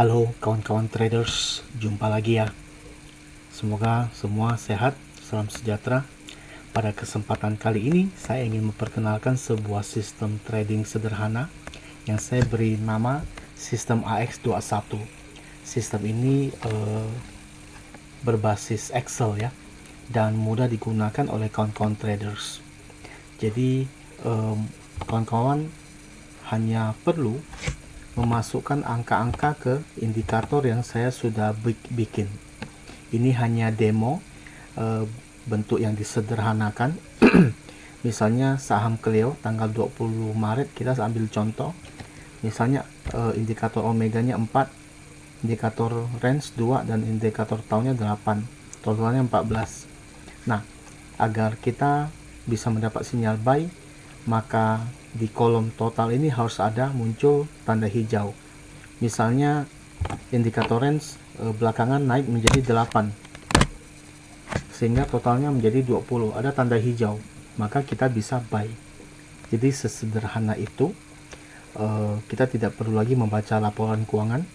Halo kawan-kawan traders, jumpa lagi ya. Semoga semua sehat, salam sejahtera. Pada kesempatan kali ini, saya ingin memperkenalkan sebuah sistem trading sederhana yang saya beri nama sistem AX21. Sistem ini berbasis Excel ya, dan mudah digunakan oleh kawan-kawan traders. Jadi, kawan-kawan hanya perlu memasukkan angka-angka ke indikator yang saya sudah bikin. Ini hanya demo, bentuk yang disederhanakan. Misalnya saham Clio tanggal 20 Maret kita ambil contoh. Misalnya indikator omeganya 4, indikator range 2, dan indikator tahunnya 8, totalnya 14. Nah, agar kita bisa mendapat sinyal buy, maka di kolom total ini harus ada muncul tanda hijau. Misalnya indikator range belakangan naik menjadi 8, sehingga totalnya menjadi 20, ada tanda hijau, maka kita bisa buy. Jadi sesederhana itu. Kita tidak perlu lagi membaca laporan keuangan,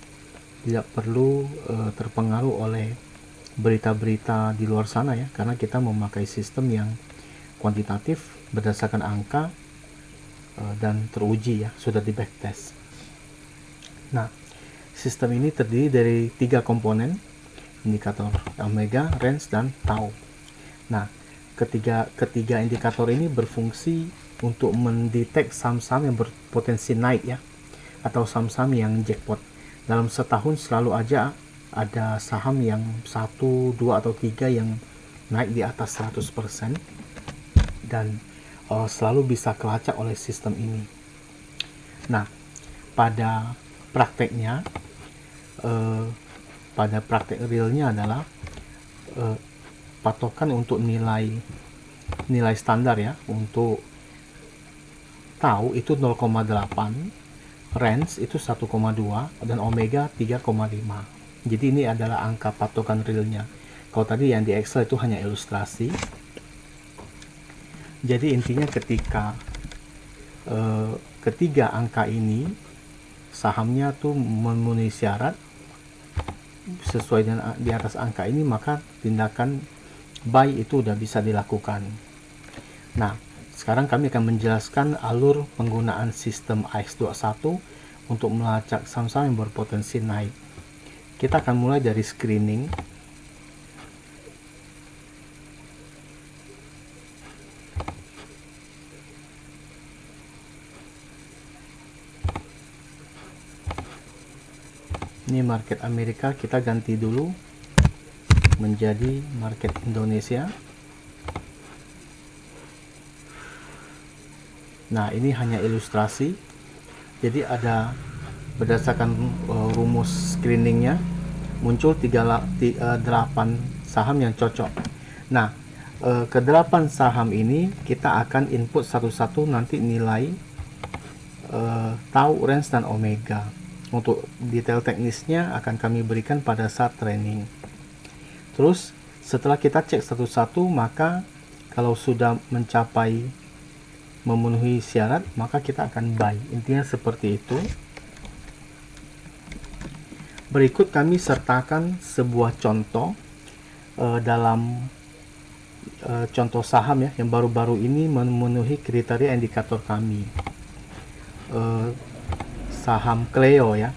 tidak perlu terpengaruh oleh berita-berita di luar sana ya, karena kita memakai sistem yang kuantitatif berdasarkan angka dan teruji ya, sudah di backtest. Nah, sistem ini terdiri dari 3 komponen, indikator omega, range, dan tau. Nah, ketiga indikator ini berfungsi untuk mendetek saham-saham yang berpotensi naik ya, atau saham-saham yang jackpot. Dalam setahun selalu aja ada saham yang 1, 2, atau 3 yang naik di atas 100%, dan selalu bisa kelacak oleh sistem ini. Nah, pada prakteknya, pada praktek realnya adalah patokan untuk nilai standar ya, untuk tahu itu 0,8, range itu 1,2, dan omega 3,5. Jadi ini adalah angka patokan realnya. Kalau tadi yang di Excel itu hanya ilustrasi. Jadi intinya ketika ketiga angka ini sahamnya tuh memenuhi syarat sesuai dengan di atas angka ini, maka tindakan buy itu udah bisa dilakukan. Nah, sekarang kami akan menjelaskan alur penggunaan sistem AX21 untuk melacak saham-saham yang berpotensi naik. Kita akan mulai dari screening. Ini market Amerika, kita ganti dulu menjadi market Indonesia. Nah, ini hanya ilustrasi. Jadi ada berdasarkan rumus screeningnya muncul 8 saham yang cocok. Nah, ke 8 saham ini kita akan input satu-satu nanti nilai tau, range, dan omega. Untuk detail teknisnya akan kami berikan pada saat training. Terus setelah kita cek satu-satu, maka kalau sudah memenuhi syarat, maka kita akan buy. Intinya seperti itu. Berikut kami sertakan sebuah contoh dalam contoh saham ya, yang baru-baru ini memenuhi kriteria indikator kami. Saham Clio ya.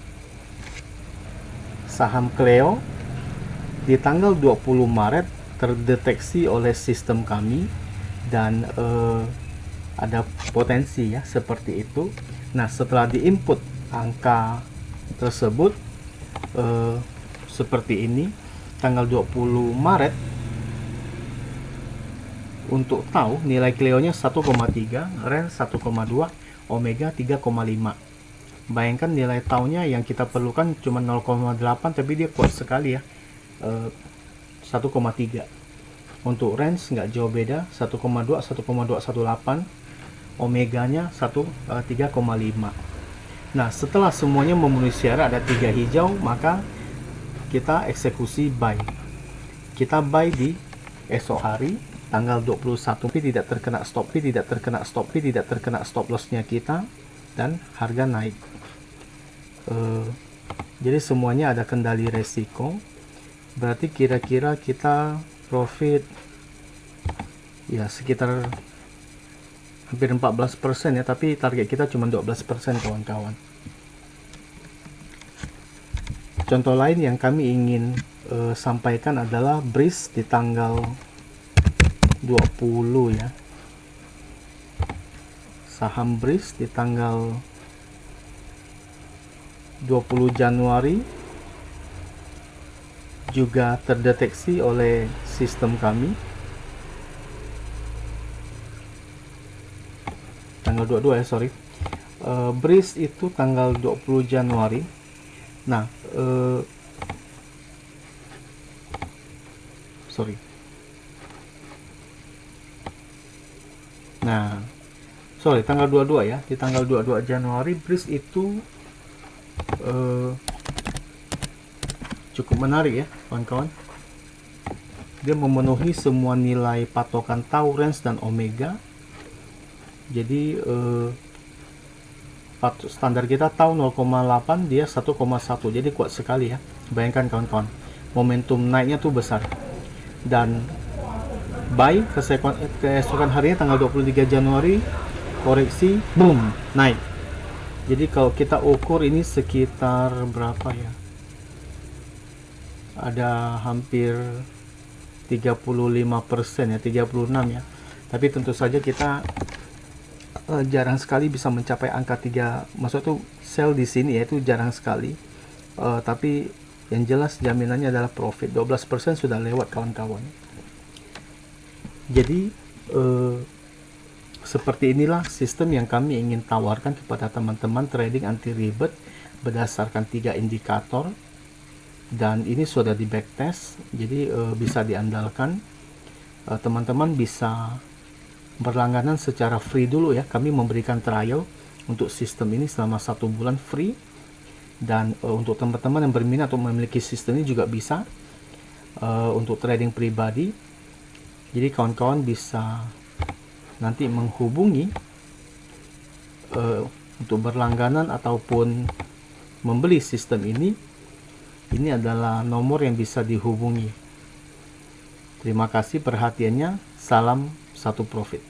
Saham Clio di tanggal 20 Maret terdeteksi oleh sistem kami, dan ada potensi ya seperti itu. Nah, setelah diinput angka tersebut seperti ini, tanggal 20 Maret untuk tahu nilai Clio-nya 1,3, range 1,2, omega 3,5. Bayangkan nilai taunya yang kita perlukan cuma 0,8, tapi dia kuat sekali ya, 1,3. Untuk range nggak jauh beda, 1,2, 1,218, omeganya 3,5. Nah, setelah semuanya memenuhi syarat, ada 3 hijau, maka kita eksekusi buy. Kita buy di esok hari tanggal 21, tidak terkena stop fee, tidak terkena stop fee, tidak terkena stop lossnya kita, dan harga naik. Jadi semuanya ada kendali resiko. Berarti kira-kira kita profit ya sekitar hampir 14% ya, tapi target kita cuma 12% kawan-kawan. Contoh lain yang kami ingin sampaikan adalah breeze di tanggal 20 ya. Saham breeze di tanggal 20 Januari juga terdeteksi oleh sistem kami. Tanggal 22 ya, sorry. Breeze itu tanggal 20 Januari. Nah, sorry. Nah, sorry, tanggal 22 ya. Di tanggal 22 Januari Breeze itu cukup menarik ya, kawan-kawan. Dia memenuhi semua nilai patokan tau, range, dan omega. Jadi standar kita tau 0,8, dia 1,1. Jadi kuat sekali ya. Bayangkan kawan-kawan, momentum naiknya tuh besar. Dan buy keesokan harinya tanggal 23 Januari koreksi, boom, naik. Jadi kalau kita ukur ini sekitar berapa ya? Ada hampir 35% ya, 36 ya. Tapi tentu saja kita jarang sekali bisa mencapai angka 3. Maksud tuh sell di sini ya, itu jarang sekali. Tapi yang jelas jaminannya adalah profit. 12% sudah lewat kawan-kawan. Jadi seperti inilah sistem yang kami ingin tawarkan kepada teman-teman trading anti ribet berdasarkan 3 indikator. Dan ini sudah di backtest, jadi bisa diandalkan. Teman-teman bisa berlangganan secara free dulu ya. Kami memberikan trial untuk sistem ini selama 1 bulan free. Dan untuk teman-teman yang berminat untuk memiliki sistem ini juga bisa untuk trading pribadi. Jadi kawan-kawan bisa nanti menghubungi untuk berlangganan ataupun membeli sistem ini. Ini adalah nomor yang bisa dihubungi. Terima kasih perhatiannya. Salam satu profit.